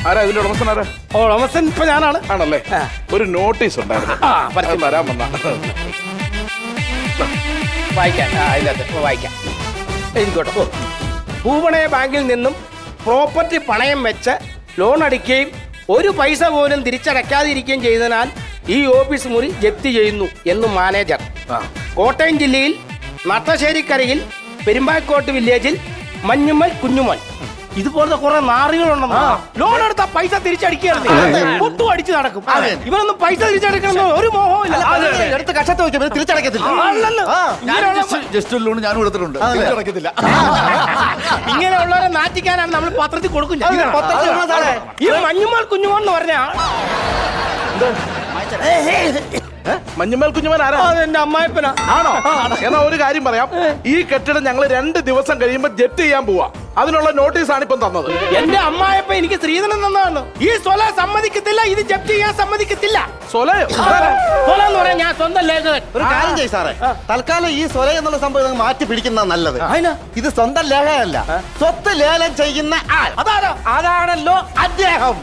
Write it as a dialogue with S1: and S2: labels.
S1: ആരാ ഇതിന്റെ ഉടമസ്ഥൻ ആരാ?
S2: ഉടമസ്ഥൻ ഇപ്പൊ ഞാനാണ്.
S1: ആണല്ലേ? ഒരു നോട്ടീസ് ഉണ്ടായിരുന്നു,
S2: പരസ്യം
S1: വരാൻ വന്ന.
S2: വായിക്കാം. അതിനകത്ത് വായിക്കാം. എഴുതിക്കോട്ടെ. ഭൂപണയ ബാങ്കിൽ നിന്നും പ്രോപ്പർട്ടി പണയം വെച്ച് ലോൺ അടിക്കുകയും ഒരു പൈസ പോലും തിരിച്ചടയ്ക്കാതിരിക്കുകയും ചെയ്തതിനാൽ ഈ ഓഫീസ് മുറി ജപ്തി ചെയ്യുന്നു എന്ന് മാനേജർ. കോട്ടയം ജില്ലയിൽ നട്ടശ്ശേരിക്കരയിൽ പെരുമ്പാക്കോട്ട് വില്ലേജിൽ മഞ്ഞുമ്മൽ കുഞ്ഞുമോൻ. ഇതുപോലത്തെ കുറെ നാറികളുണ്ടെന്ന്. ലോൺ എടുത്ത പൈസ തിരിച്ചടിക്കുകയാണ്, പൊട്ടും അടിച്ച് നടക്കും. ഇവരൊന്നും പൈസ തിരിച്ചടക്കണം ഒരു മോഹവും ഇല്ല.
S3: എടുത്ത് കഷത്ത് വെക്കുമ്പോൾ തിരിച്ചടക്കത്തില്ല.
S4: ജസ്റ്റ് ലോൺ ഞാനും എടുത്തിട്ടുണ്ട്, തിരിച്ചടക്കത്തില്ല.
S2: ഇങ്ങനെയുള്ളവരെ നാറ്റിക്കാനാണ് നമ്മൾ പത്രത്തിൽ കൊടുക്കും. ഈ മഞ്ഞുമ്മൽ കുഞ്ഞുമോൻ എന്ന് പറഞ്ഞ
S1: മഞ്ഞുമേൽ കുഞ്ഞുമൻ ആരാ?
S2: എന്റെ അമ്മായിപ്പനാ.
S1: ആണോ? എന്നാ ഒരു കാര്യം പറയാം, ഈ കെട്ടിടം ഞങ്ങൾ 2 ദിവസം കഴിയുമ്പോ ജപ്തി ചെയ്യാൻ പോവാ. അതിനുള്ള നോട്ടീസാണ് ഇപ്പം തന്നത്.
S2: എന്റെ അമ്മായിപ്പ എനിക്ക് സ്ത്രീധനം തന്നതാണ്. ഈ സ്വല സമ്മതിക്കത്തില്ല, ഇത് ജപ്തി ചെയ്യാൻ സമ്മതിക്കത്തില്ല.
S1: സ്വലയോ?
S2: സ്വല എന്ന് പറയാൻ ഞാൻ സ്വന്തം ലേഖകൻ.
S3: ഒരു കാര്യം ചെയ്യ് സാറേ, തൽക്കാലം ഈ സ്വല എന്നുള്ള സംഭവം മാറ്റി പിടിക്കുന്ന നല്ലത്. ഇത് സ്വന്തം ലേഖനല്ല, സ്വത്ത് ലേലം ചെയ്യുന്ന ആൾ.
S2: അതാണല്ലോ അദ്ദേഹം.